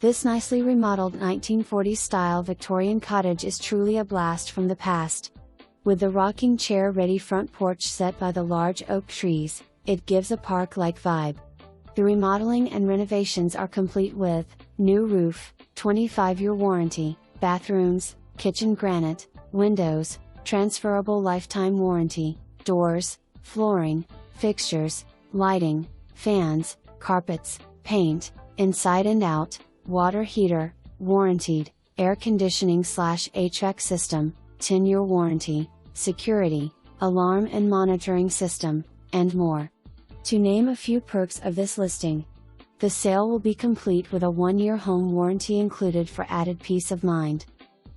This nicely remodeled 1940s-style Victorian cottage is truly a blast from the past. With the rocking chair-ready front porch set by the large oak trees, it gives a park-like vibe. The remodeling and renovations are complete with new roof, 25-year warranty, bathrooms, kitchen granite, windows, transferable lifetime warranty, doors, flooring, fixtures, lighting, fans, carpets, paint, inside and out, water heater, warrantied, air conditioning/HVAC system, 10-year warranty, security, alarm and monitoring system, and more. To name a few perks of this listing. The sale will be complete with a 1-year home warranty included for added peace of mind.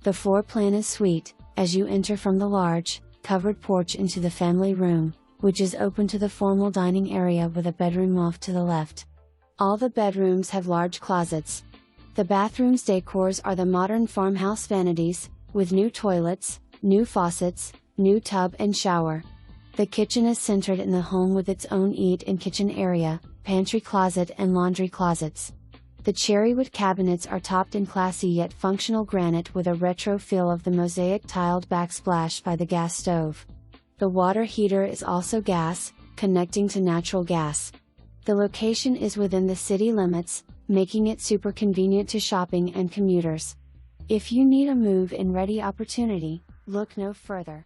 The floor plan is sweet, as you enter from the large, covered porch into the family room, which is open to the formal dining area with a bedroom off to the left. All the bedrooms have large closets. The bathroom's decors are the modern farmhouse vanities, with new toilets, new faucets, new tub and shower. The kitchen is centered in the home with its own eat and kitchen area, pantry closet and laundry closets. The cherrywood cabinets are topped in classy yet functional granite with a retro feel of the mosaic tiled backsplash by the gas stove. The water heater is also gas, connecting to natural gas. The location is within the city limits, making it super convenient to shopping and commuters. If you need a move-in ready opportunity, look no further.